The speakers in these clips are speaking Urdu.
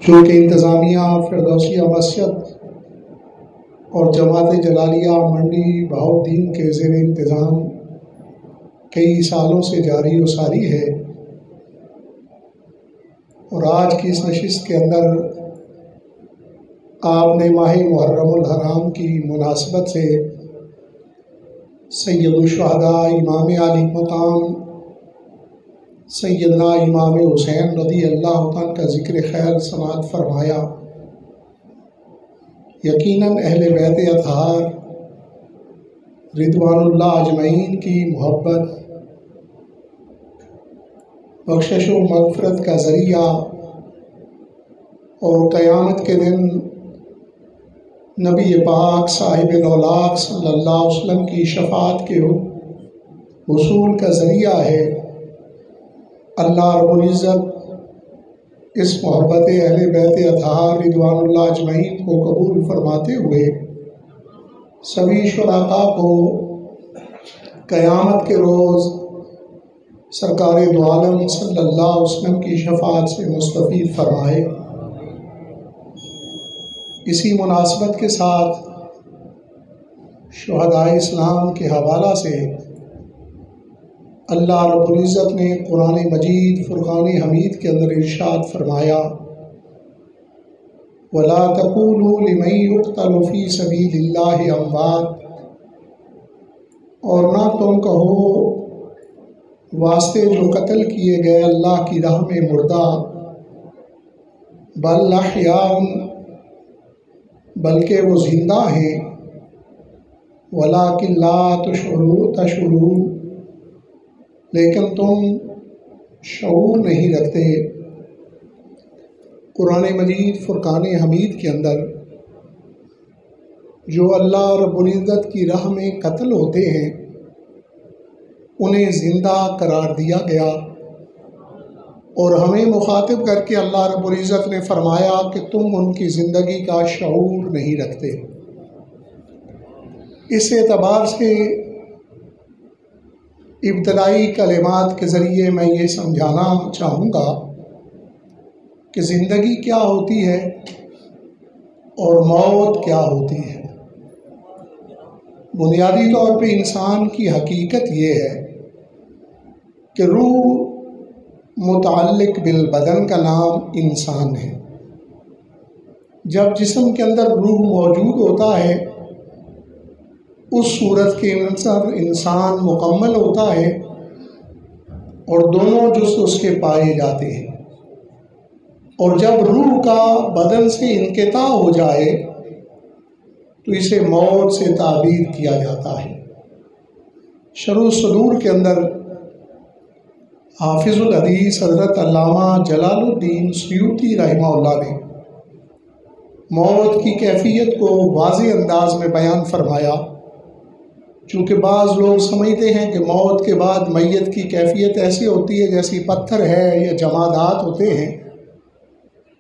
چونکہ انتظامیہ فردوسیہ مسجد اور جماعت جلالیہ منڈی بہاؤالدین کے زیر انتظام کئی سالوں سے جاری و ساری ہے، اور آج کی اس نشست کے اندر آپ نے ماہ محرم الحرام کی مناسبت سے سید الشہداء امام علی مقام سیدنا امام حسین رضی اللہ عنہ کا ذکر خیر سماعت فرمایا۔ یقیناً اہل بیت اطہار رضوان اللہ اجمعین کی محبت، بخشش و مغفرت کا ذریعہ اور قیامت کے دن نبی پاک صاحب الاولاق صلی اللہ علیہ وسلم کی شفاعت کے حصول کا ذریعہ ہے۔ اللہ رب العزت اس محبت اہل بیت اطہار رضوان اللہ اجمعین کو قبول فرماتے ہوئے سبھی شرکاء کو قیامت کے روز سرکار دو عالم صلی اللہ علیہ وسلم کی شفاعت سے مستفید فرمائے۔ اسی مناسبت کے ساتھ شہداء اسلام کے حوالہ سے اللہ رب العزت نے قرآن مجید فرقان حمید کے اندر ارشاد فرمایا، وَلَا تَقُولُوا لِمَن يُقْتَلُ فِي سَبِيلِ اللَّهِ أَمْوَاتٌ، اور نہ تم کہو واسطے جو قتل کیے گئے اللہ کی راہ میں مردہ، بل احیاء، بلکہ وہ زندہ ہیں، وَلَٰكِن لَا تَشْعُرُونَ، لیکن تم شعور نہیں رکھتے۔ قرآن مجید فرقان حمید کے اندر جو اللہ رب العزت کی راہ میں قتل ہوتے ہیں انہیں زندہ قرار دیا گیا، اور ہمیں مخاطب کر کے اللہ رب العزت نے فرمایا کہ تم ان کی زندگی کا شعور نہیں رکھتے۔ اس اعتبار سے ابتدائی کلمات کے ذریعے میں یہ سمجھانا چاہوں گا کہ زندگی کیا ہوتی ہے اور موت کیا ہوتی ہے۔ بنیادی طور پہ انسان کی حقیقت یہ ہے کہ روح متعلق بالبدن کا نام انسان ہے۔ جب جسم کے اندر روح موجود ہوتا ہے اس صورت کے اندر انسان مکمل ہوتا ہے اور دونوں جزء اس کے پائے جاتے ہیں، اور جب روح کا بدن سے انقطاع ہو جائے تو اسے موت سے تعبیر کیا جاتا ہے۔ شرح الصدور کے اندر حافظ الحدیث حضرت علامہ جلال الدین سیوطی رحمہ اللہ نے موت کی کیفیت کو واضح انداز میں بیان فرمایا۔ چونکہ بعض لوگ سمجھتے ہیں کہ موت کے بعد میت کی کیفیت ایسی ہوتی ہے جیسی پتھر ہے یا جمادات ہوتے ہیں،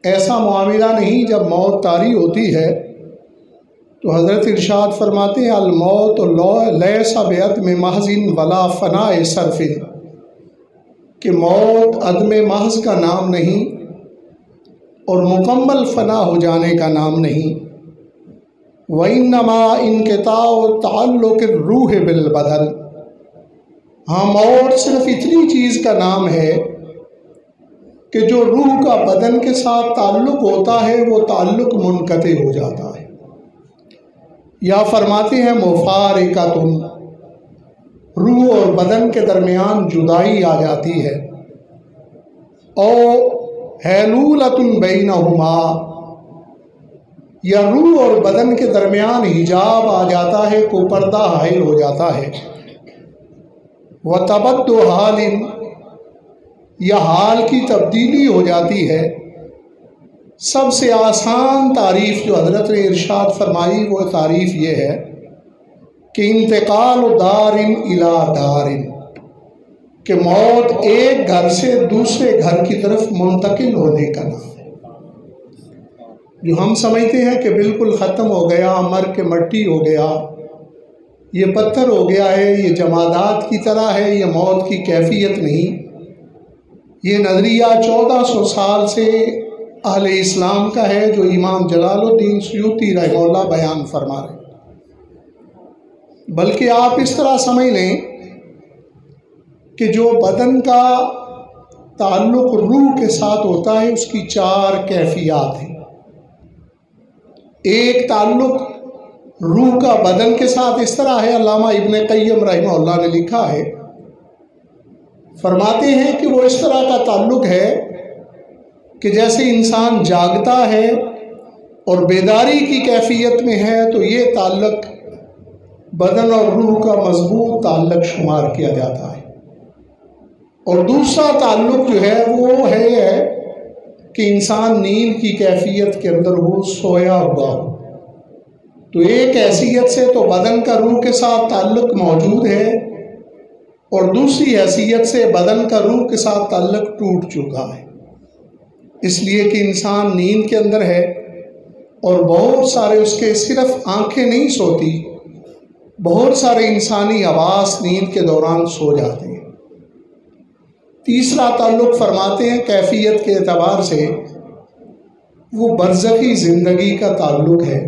ایسا معاملہ نہیں۔ جب موت طاری ہوتی ہے تو حضرت ارشاد فرماتے ہیں، الموت لیس بعدم محض ولا فناء صرف، کہ موت عدم محض کا نام نہیں اور مکمل فنا ہو جانے کا نام نہیں۔ وَإِنَّمَا انقطاع تعلق الروح بالبدن، ہاں موت صرف اتنی چیز کا نام ہے کہ جو روح کا بدن کے ساتھ تعلق ہوتا ہے وہ تعلق منقطع ہو جاتا ہے۔ یا فرماتے ہیں مفارقۃ، روح اور بدن کے درمیان جدائی آ جاتی ہے، او حیلولۃ بینہما، یا روح اور بدن کے درمیان حجاب آ جاتا ہے، کو پردہ حائل ہو جاتا ہے۔ وَتَبَدُّ حَالٍ، یا حال کی تبدیلی ہو جاتی ہے۔ سب سے آسان تعریف جو حضرت نے ارشاد فرمائی وہ تعریف یہ ہے کہ انتقال دار الی دار، کہ موت ایک گھر سے دوسرے گھر کی طرف منتقل ہونے کا نام ہے۔ جو ہم سمجھتے ہیں کہ بالکل ختم ہو گیا، مر کے مٹی ہو گیا، یہ پتھر ہو گیا ہے، یہ جمادات کی طرح ہے، یہ موت کی کیفیت نہیں۔ یہ نظریہ 1400 سال سے اہل اسلام کا ہے جو امام جلال الدین سیوطی رحمہ اللہ بیان فرما رہے ہیں، بلکہ آپ اس طرح سمجھ لیں کہ جو بدن کا تعلق روح کے ساتھ ہوتا ہے اس کی 4 کیفیات ہیں۔ ایک تعلق روح کا بدن کے ساتھ اس طرح ہے، علامہ ابن قیم رحمہ اللہ نے لکھا ہے، فرماتے ہیں کہ وہ اس طرح کا تعلق ہے کہ جیسے انسان جاگتا ہے اور بیداری کی کیفیت میں ہے تو یہ تعلق بدن اور روح کا مضبوط تعلق شمار کیا جاتا ہے، اور دوسرا تعلق جو ہے وہ ہے کہ انسان نیند کی کیفیت کے اندر ہو، سویا ہوا ہو، تو ایک حیثیت سے تو بدن کا روح کے ساتھ تعلق موجود ہے، اور دوسری حیثیت سے بدن کا روح کے ساتھ تعلق ٹوٹ چکا ہے، اس لیے کہ انسان نیند کے اندر ہے اور بہت سارے اس کے صرف آنکھیں نہیں سوتی، بہت سارے انسانی حواس نیند کے دوران سو جاتے ہیں۔ تیسرا تعلق فرماتے ہیں کیفیت کے اعتبار سے وہ برزخی زندگی کا تعلق ہے،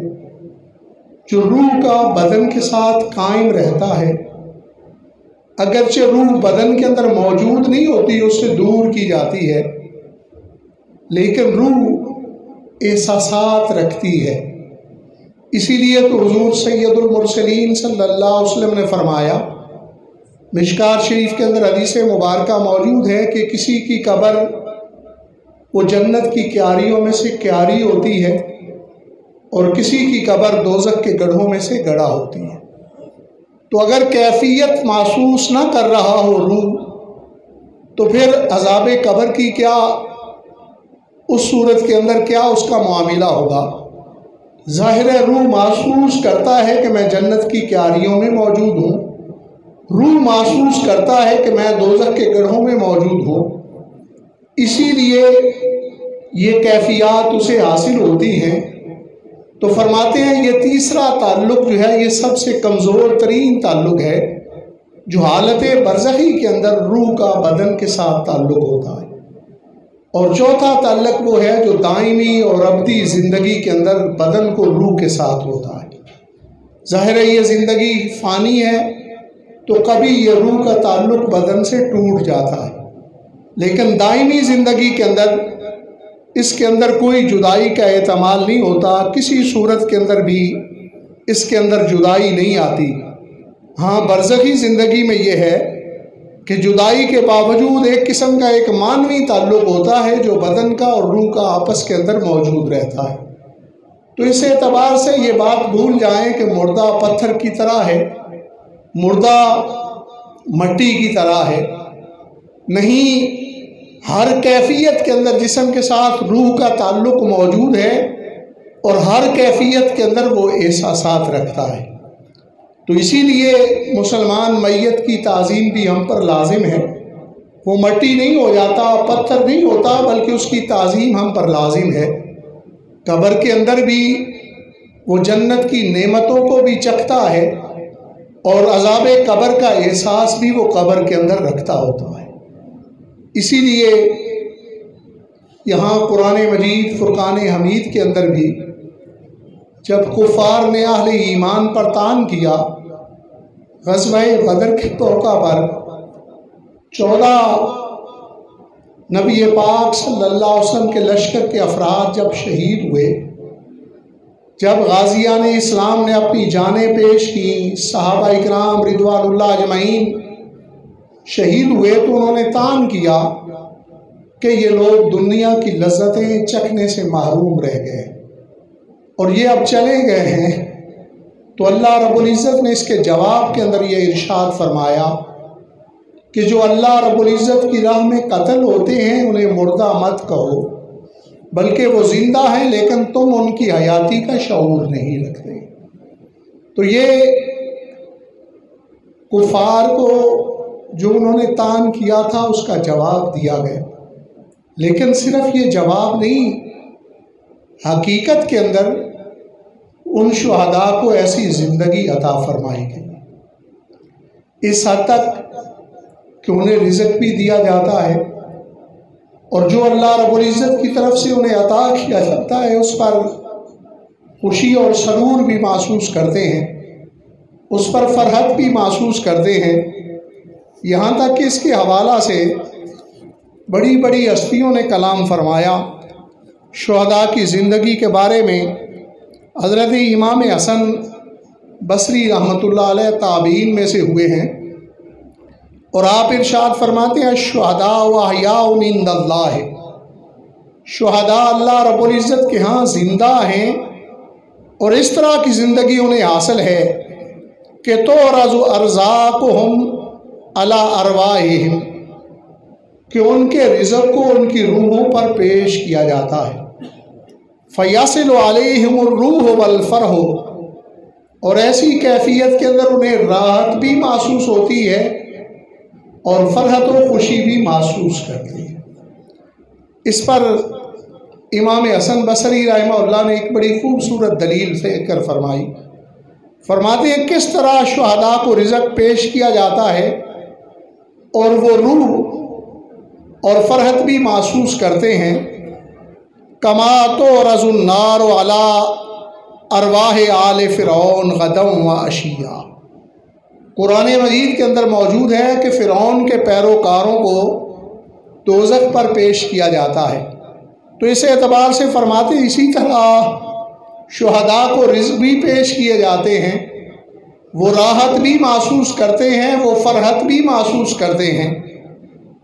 جو روح کا بدن کے ساتھ قائم رہتا ہے، اگرچہ روح بدن کے اندر موجود نہیں ہوتی، اس سے دور کی جاتی ہے، لیکن روح احساسات رکھتی ہے۔ اسی لیے تو حضور سید المرسلین صلی اللہ علیہ وسلم نے فرمایا، مشکات شریف کے اندر حدیث مبارکہ موجود ہے کہ کسی کی قبر وہ جنت کی کیاریوں میں سے کیاری ہوتی ہے، اور کسی کی قبر دوزخ کے گڑھوں میں سے گڑھا ہوتی ہے۔ تو اگر کیفیت محسوس نہ کر رہا ہو روح، تو پھر عذاب قبر کی کیا اس صورت کے اندر کیا اس کا معاملہ ہوگا؟ ظاہر روح محسوس کرتا ہے کہ میں جنت کی کیاریوں میں موجود ہوں، روح محسوس کرتا ہے کہ میں دوزخ کے گڑھوں میں موجود ہوں، اسی لیے یہ کیفیات اسے حاصل ہوتی ہیں۔ تو فرماتے ہیں یہ تیسرا تعلق جو ہے یہ سب سے کمزور ترین تعلق ہے، جو حالت برزخی کے اندر روح کا بدن کے ساتھ تعلق ہوتا ہے، اور چوتھا تعلق وہ ہے جو دائمی اور ابدی زندگی کے اندر بدن کو روح کے ساتھ ہوتا ہے۔ ظاہر ہے یہ زندگی فانی ہے تو کبھی یہ روح کا تعلق بدن سے ٹوٹ جاتا ہے، لیکن دائمی زندگی کے اندر اس کے اندر کوئی جدائی کا احتمال نہیں ہوتا، کسی صورت کے اندر بھی اس کے اندر جدائی نہیں آتی۔ ہاں برزخی زندگی میں یہ ہے کہ جدائی کے باوجود ایک قسم کا ایک معنوی تعلق ہوتا ہے جو بدن کا اور روح کا آپس کے اندر موجود رہتا ہے۔ تو اس اعتبار سے یہ بات بھول جائیں کہ مردہ پتھر کی طرح ہے، مردہ مٹی کی طرح ہے، نہیں، ہر کیفیت کے اندر جسم کے ساتھ روح کا تعلق موجود ہے، اور ہر کیفیت کے اندر وہ احساسات رکھتا ہے۔ تو اسی لیے مسلمان میت کی تعظیم بھی ہم پر لازم ہے، وہ مٹی نہیں ہو جاتا، پتھر نہیں ہوتا، بلکہ اس کی تعظیم ہم پر لازم ہے۔ قبر کے اندر بھی وہ جنت کی نعمتوں کو بھی چکھتا ہے، اور عذاب قبر کا احساس بھی وہ قبر کے اندر رکھتا ہوتا ہے۔ اسی لیے یہاں قرآن مجید فرقان حمید کے اندر بھی جب کفار نے اہل ایمان پر طعن کیا، غزوہ بدر کے موقع پر 14 نبی پاک صلی اللہ علیہ وسلم کے لشکر کے افراد جب شہید ہوئے، جب غازیان اسلام نے اپنی جانیں پیش کی، صحابہ اکرام رضوان اللہ اجمعین شہید ہوئے، تو انہوں نے طعن کیا کہ یہ لوگ دنیا کی لذتیں چکھنے سے محروم رہ گئے اور یہ اب چلے گئے ہیں۔ تو اللہ رب العزت نے اس کے جواب کے اندر یہ ارشاد فرمایا کہ جو اللہ رب العزت کی راہ میں قتل ہوتے ہیں انہیں مردہ مت کہو، بلکہ وہ زندہ ہیں، لیکن تم ان کی حیاتی کا شعور نہیں رکھتے۔ تو یہ کفار کو جو انہوں نے طعن کیا تھا اس کا جواب دیا گیا، لیکن صرف یہ جواب نہیں، حقیقت کے اندر ان شہداء کو ایسی زندگی عطا فرمائی گئی، اس حد تک کہ انہیں رزق بھی دیا جاتا ہے، اور جو اللہ رب العزت کی طرف سے انہیں عطا کیا جاتا ہے اس پر خوشی اور سرور بھی محسوس کرتے ہیں، اس پر فرحت بھی محسوس کرتے ہیں۔ یہاں تک کہ اس کے حوالہ سے بڑی بڑی ہستیوں نے کلام فرمایا۔ شہداء کی زندگی کے بارے میں حضرت امام حسن بصری رحمۃ اللہ علیہ تابعین میں سے ہوئے ہیں، اور آپ ارشاد فرماتے ہیں الشہداء احیاء عند اللہ، شہداء اللہ رب العزت کے ہاں زندہ ہیں، اور اس طرح کی زندگی انہیں حاصل ہے کہ تعرض ارزاقہم علی ارواحہم، کہ ان کے رزق کو ان کی روحوں پر پیش کیا جاتا ہے۔ فیصل علیہم الروح والفرح، اور ایسی کیفیت کے اندر انہیں راحت بھی محسوس ہوتی ہے اور فرحت و خوشی بھی محسوس کرتی ہے۔ اس پر امام حسن بصری رحمہ اللہ نے ایک بڑی خوبصورت دلیل ذکر فرمائی۔ فرماتے ہیں کس طرح شہداء کو رزق پیش کیا جاتا ہے اور وہ روح اور فرحت بھی محسوس کرتے ہیں۔ کما تعرض النار علی ارواح آل فرعون غدا و عشیا، قرآن مجید کے اندر موجود ہے کہ فرعون کے پیروکاروں کو دوزخ پر پیش کیا جاتا ہے۔ تو اس اعتبار سے فرماتے اسی طرح شہداء کو رزق بھی پیش کیے جاتے ہیں، وہ راحت بھی محسوس کرتے ہیں، وہ فرحت بھی محسوس کرتے ہیں،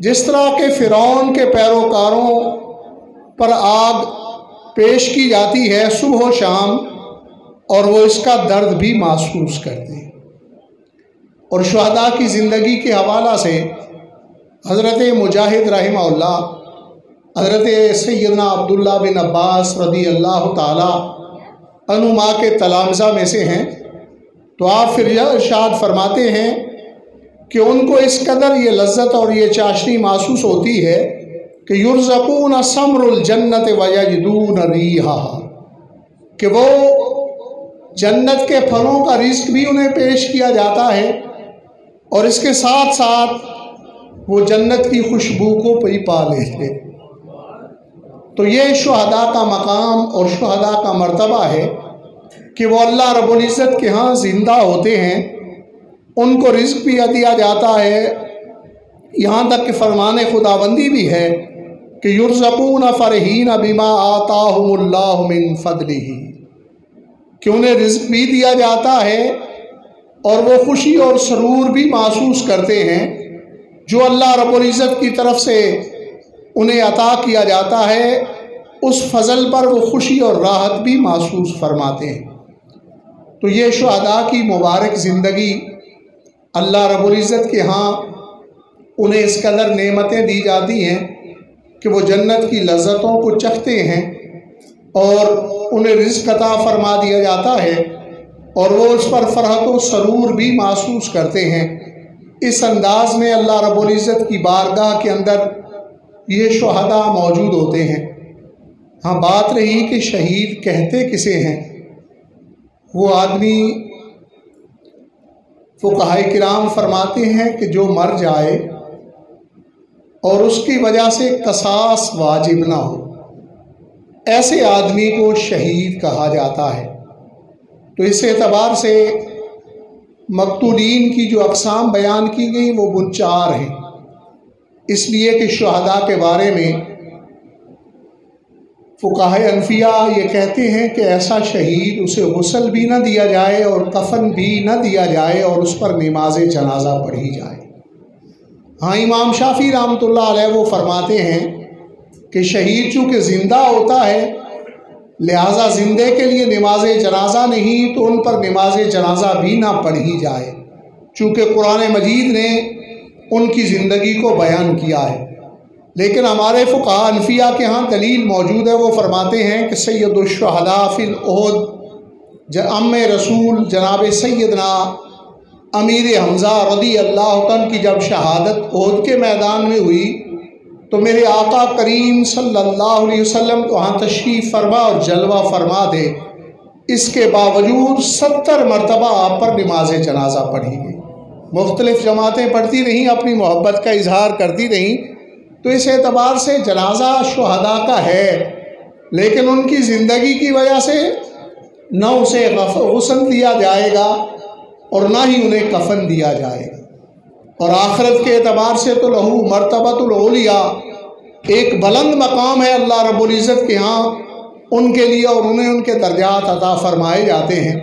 جس طرح کہ فرعون کے پیروکاروں پر آگ پیش کی جاتی ہے صبح و شام، اور وہ اس کا درد بھی محسوس کرتے ہیں۔ اور شہداء کی زندگی کے حوالہ سے حضرت مجاہد رحمہ اللہ، حضرت سیدنا عبداللہ بن عباس رضی اللہ تعالی عنہما کے تلامذہ میں سے ہیں، تو آپ پھر ارشاد فرماتے ہیں کہ ان کو اس قدر یہ لذت اور یہ چاشنی محسوس ہوتی ہے کہ یرزقون ثمر الجنت ویجدون ریحہا، کہ وہ جنت کے پھلوں کا رزق بھی انہیں پیش کیا جاتا ہے، اور اس کے ساتھ ساتھ وہ جنت کی خوشبو کو بھی پا لیتے۔ تو یہ شہداء کا مقام اور شہداء کا مرتبہ ہے کہ وہ اللہ رب العزت کے ہاں زندہ ہوتے ہیں، ان کو رزق بھی دیا جاتا ہے، یہاں تک کہ فرمان خداوندی بھی ہے کہ یرزقون فرحین بما آتاہم اللہ من فضلہ، کہ انہیں رزق بھی دیا جاتا ہے اور وہ خوشی اور سرور بھی محسوس کرتے ہیں جو اللہ رب العزت کی طرف سے انہیں عطا کیا جاتا ہے، اس فضل پر وہ خوشی اور راحت بھی محسوس فرماتے ہیں۔ تو یہ شہداء کی مبارک زندگی اللہ رب العزت کے ہاں انہیں اس قدر نعمتیں دی جاتی ہیں کہ وہ جنت کی لذتوں کو چکھتے ہیں، اور انہیں رزق عطا فرما دیا جاتا ہے، اور وہ اس پر فرحت و سرور بھی محسوس کرتے ہیں۔ اس انداز میں اللہ رب العزت کی بارگاہ کے اندر یہ شہداء موجود ہوتے ہیں۔ ہاں بات رہی کہ شہید کہتے کسے ہیں، وہ آدمی فقہائے کرام فرماتے ہیں کہ جو مر جائے اور اس کی وجہ سے قصاص واجب نہ ہو، ایسے آدمی کو شہید کہا جاتا ہے۔ تو اس اعتبار سے مقتولین کی جو اقسام بیان کی گئی وہ 4 ہیں، اس لیے کہ شہداء کے بارے میں فقہائے حنفیہ یہ کہتے ہیں کہ ایسا شہید اسے غسل بھی نہ دیا جائے اور کفن بھی نہ دیا جائے اور اس پر نماز جنازہ پڑھی جائے۔ ہاں امام شافعی رحمۃ اللہ علیہ وہ فرماتے ہیں کہ شہید چونکہ زندہ ہوتا ہے لہٰذا زندے کے لیے نماز جنازہ نہیں، تو ان پر نماز جنازہ بھی نہ پڑھی جائے، چونکہ قرآن مجید نے ان کی زندگی کو بیان کیا ہے۔ لیکن ہمارے فقہاء حنفیہ کے ہاں دلیل موجود ہے، وہ فرماتے ہیں کہ سید الشہداء فی العہد ام رسول جناب سیدنا امیر حمزہ رضی اللہ عنہ کی جب شہادت عہد کے میدان میں ہوئی تو میرے آقا کریم صلی اللہ علیہ وسلم تو وہاں تشریف فرما اور جلوہ فرما دے، اس کے باوجود 70 مرتبہ آپ پر نماز جنازہ پڑھی گئی۔ مختلف جماعتیں پڑھتی رہیں، اپنی محبت کا اظہار کرتی رہیں، تو اس اعتبار سے جنازہ شہداء کا ہے، لیکن ان کی زندگی کی وجہ سے نہ اسے غسل دیا جائے گا اور نہ ہی انہیں کفن دیا جائے گا۔ اور آخرت کے اعتبار سے تو لہو مرتبۃ العلیٰ، ایک بلند مقام ہے اللہ رب العزت کے ہاں ان کے لیے، اور انہیں ان کے درجات عطا فرمائے جاتے ہیں۔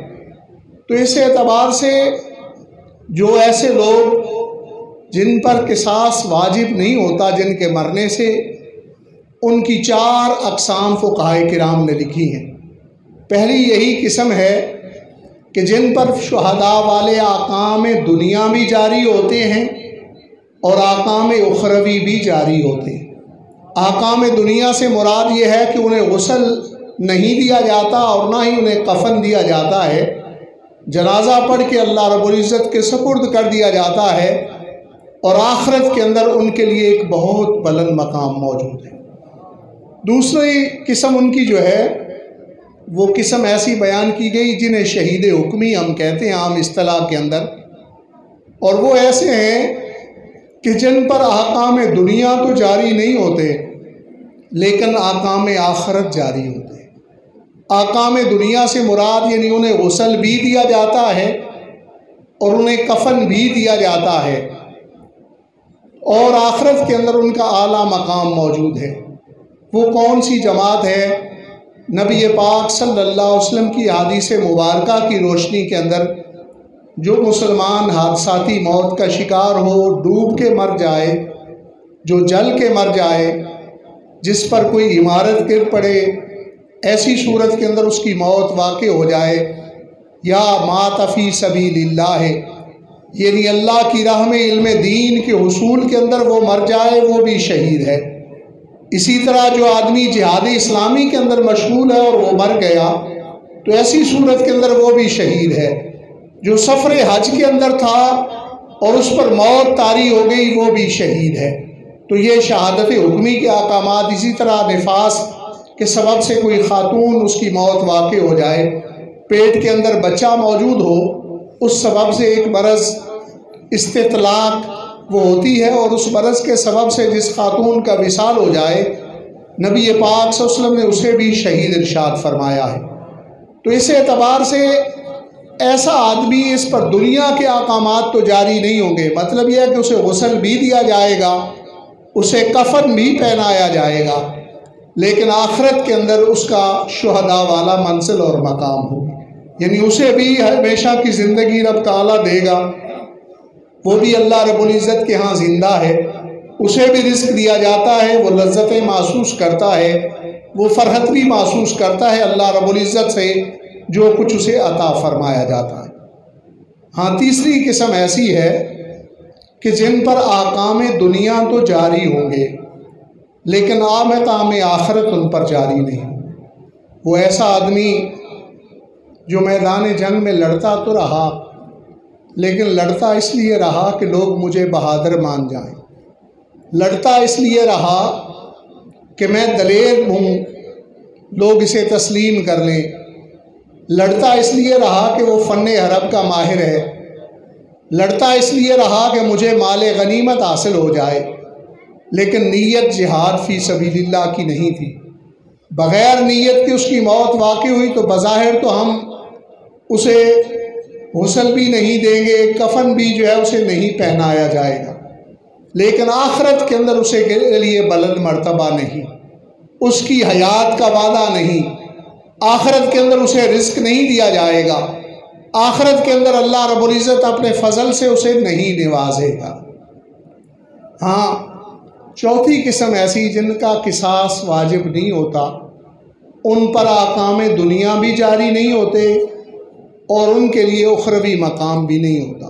تو اس اعتبار سے جو ایسے لوگ جن پر قصاص واجب نہیں ہوتا، جن کے مرنے سے، ان کی 4 اقسام فقہائے کرام نے لکھی ہیں۔ پہلی یہی قسم ہے کہ جن پر شہداء والے احکام دنیا بھی جاری ہوتے ہیں اور احکام اخروی بھی جاری ہوتے ہیں۔ احکام دنیا سے مراد یہ ہے کہ انہیں غسل نہیں دیا جاتا اور نہ ہی انہیں کفن دیا جاتا ہے، جنازہ پڑھ کے اللہ رب العزت کے سپرد کر دیا جاتا ہے، اور آخرت کے اندر ان کے لیے ایک بہت بلند مقام موجود ہے۔ دوسری قسم ان کی جو ہے وہ قسم ایسی بیان کی گئی جنہیں شہید حکمی ہم کہتے ہیں عام اصطلاح کے اندر، اور وہ ایسے ہیں کہ جن پر احکام دنیا تو جاری نہیں ہوتے لیکن احکام آخرت جاری ہوتے ہیں۔ احکام دنیا سے مراد یعنی انہیں غسل بھی دیا جاتا ہے اور انہیں کفن بھی دیا جاتا ہے، اور آخرت کے اندر ان کا اعلیٰ مقام موجود ہے۔ وہ کون سی جماعت ہے؟ نبی پاک صلی اللہ علیہ وسلم کی حدیث مبارکہ کی روشنی کے اندر جو مسلمان حادثاتی موت کا شکار ہو، ڈوب کے مر جائے، جو جل کے مر جائے، جس پر کوئی عمارت گر پڑے، ایسی صورت کے اندر اس کی موت واقع ہو جائے، یا مات فی سبیل اللہ، یعنی اللہ کی راہ میں علم دین کے حصول کے اندر وہ مر جائے، وہ بھی شہید ہے۔ اسی طرح جو آدمی جہاد اسلامی کے اندر مشغول ہے اور وہ مر گیا تو ایسی صورت کے اندر وہ بھی شہید ہے۔ جو سفر حج کے اندر تھا اور اس پر موت طاری ہو گئی وہ بھی شہید ہے۔ تو یہ شہادت حکمی کے احکامات۔ اسی طرح نفاس کے سبب سے کوئی خاتون اس کی موت واقع ہو جائے، پیٹ کے اندر بچہ موجود ہو، اس سبب سے ایک مرض استطلاق وہ ہوتی ہے، اور اس مرض کے سبب سے جس خاتون کا وصال ہو جائے، نبی پاک صلی اللہ علیہ وسلم نے اسے بھی شہید ارشاد فرمایا ہے۔ تو اس اعتبار سے ایسا آدمی، اس پر دنیا کے احکامات تو جاری نہیں ہوں گے، مطلب یہ ہے کہ اسے غسل بھی دیا جائے گا، اسے کفن بھی پہنایا جائے گا، لیکن آخرت کے اندر اس کا شہداء والا منزل اور مقام ہوگی، یعنی اسے بھی ہمیشہ کی زندگی رب تعالیٰ دے گا، وہ بھی اللہ رب العزت کے ہاں زندہ ہے، اسے بھی رزق دیا جاتا ہے، وہ لذتیں محسوس کرتا ہے، وہ فرحت بھی محسوس کرتا ہے اللہ رب العزت سے جو کچھ اسے عطا فرمایا جاتا ہے۔ ہاں، تیسری قسم ایسی ہے کہ جن پر احکام دنیا تو جاری ہوں گے لیکن احکام آخرت ان پر جاری نہیں ہوں۔ وہ ایسا آدمی جو میدان جنگ میں لڑتا تو رہا، لیکن لڑتا اس لیے رہا کہ لوگ مجھے بہادر مان جائیں، لڑتا اس لیے رہا کہ میں دلیر ہوں، لوگ اسے تسلیم کر لیں، لڑتا اس لیے رہا کہ وہ فن حرب کا ماہر ہے، لڑتا اس لیے رہا کہ مجھے مال غنیمت حاصل ہو جائے، لیکن نیت جہاد فی سبیل اللہ کی نہیں تھی۔ بغیر نیت کی اس کی موت واقع ہوئی تو بظاہر تو ہم اسے غسل بھی نہیں دیں گے، کفن بھی جو ہے اسے نہیں پہنایا جائے گا، لیکن آخرت کے اندر اسے کے لیے بلند مرتبہ نہیں، اس کی حیات کا وعدہ نہیں، آخرت کے اندر اسے رزق نہیں دیا جائے گا، آخرت کے اندر اللہ رب العزت اپنے فضل سے اسے نہیں نوازے گا۔ ہاں، چوتھی قسم ایسی جن کا قصاص واجب نہیں ہوتا، ان پر احکام دنیا بھی جاری نہیں ہوتے اور ان کے لیے اخروی مقام بھی نہیں ہوتا۔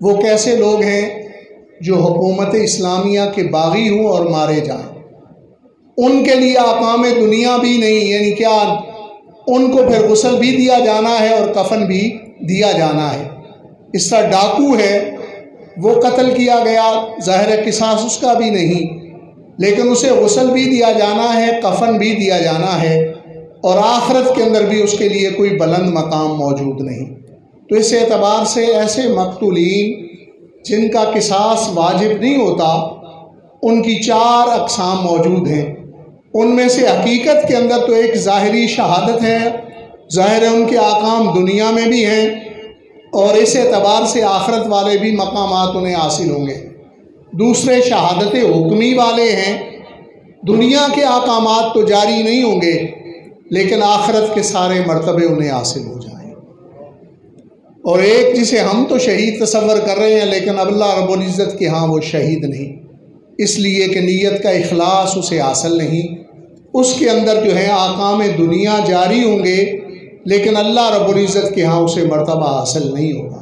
وہ کیسے لوگ ہیں؟ جو حکومت اسلامیہ کے باغی ہوں اور مارے جائیں، ان کے لیے احکام دنیا بھی نہیں، یعنی کیا ان کو پھر غسل بھی دیا جانا ہے اور کفن بھی دیا جانا ہے۔ اس طرح ڈاکو ہے، وہ قتل کیا گیا، ظاہر قصاص اس کا بھی نہیں، لیکن اسے غسل بھی دیا جانا ہے، کفن بھی دیا جانا ہے، اور آخرت کے اندر بھی اس کے لیے کوئی بلند مقام موجود نہیں۔ تو اس اعتبار سے ایسے مقتولین جن کا قصاص واجب نہیں ہوتا ان کی 4 اقسام موجود ہیں۔ ان میں سے حقیقت کے اندر تو ایک ظاہری شہادت ہے، ظاہر ہے ان کے احکام دنیا میں بھی ہیں، اور اس اعتبار سے آخرت والے بھی مقامات انہیں حاصل ہوں گے۔ دوسرے شہادت حکمی والے ہیں، دنیا کے احکامات تو جاری نہیں ہوں گے لیکن آخرت کے سارے مرتبے انہیں حاصل ہو جائیں۔ اور ایک جسے ہم تو شہید تصور کر رہے ہیں لیکن اب اللہ رب العزت کے ہاں وہ شہید نہیں، اس لیے کہ نیت کا اخلاص اسے حاصل نہیں۔ اس کے اندر جو ہے احکام دنیا جاری ہوں گے لیکن اللہ رب العزت کے ہاں اسے مرتبہ حاصل نہیں ہوگا۔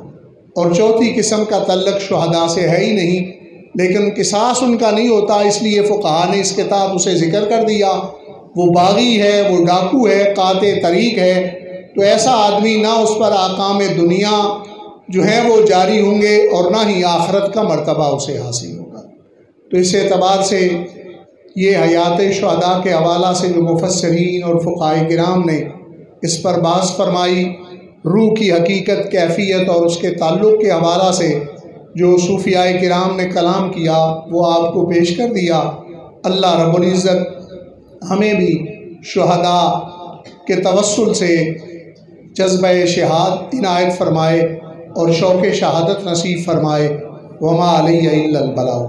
اور چوتھی قسم کا تعلق شہداء سے ہے ہی نہیں، لیکن قصاص ان کا نہیں ہوتا، اس لیے فقہاء نے اس کے تحت اسے ذکر کر دیا۔ وہ باغی ہے، وہ ڈاکو ہے، قاطع طریق ہے، تو ایسا آدمی نہ اس پر احکام دنیا جو ہیں وہ جاری ہوں گے اور نہ ہی آخرت کا مرتبہ اسے حاصل ہوگا۔ تو اس اعتبار سے یہ حیات شہداء کے حوالہ سے جو مفسرین اور فقہاء کرام نے اس پر بحث فرمائی، روح کی حقیقت، کیفیت اور اس کے تعلق کے حوالہ سے جو صوفیاء کرام نے کلام کیا وہ آپ کو پیش کر دیا۔ اللہ رب العزت ہمیں بھی شہداء کے توسل سے جذبہ شہادت عنایت فرمائے اور شوق شہادت نصیب فرمائے۔ وما علیہ الا البلاغ۔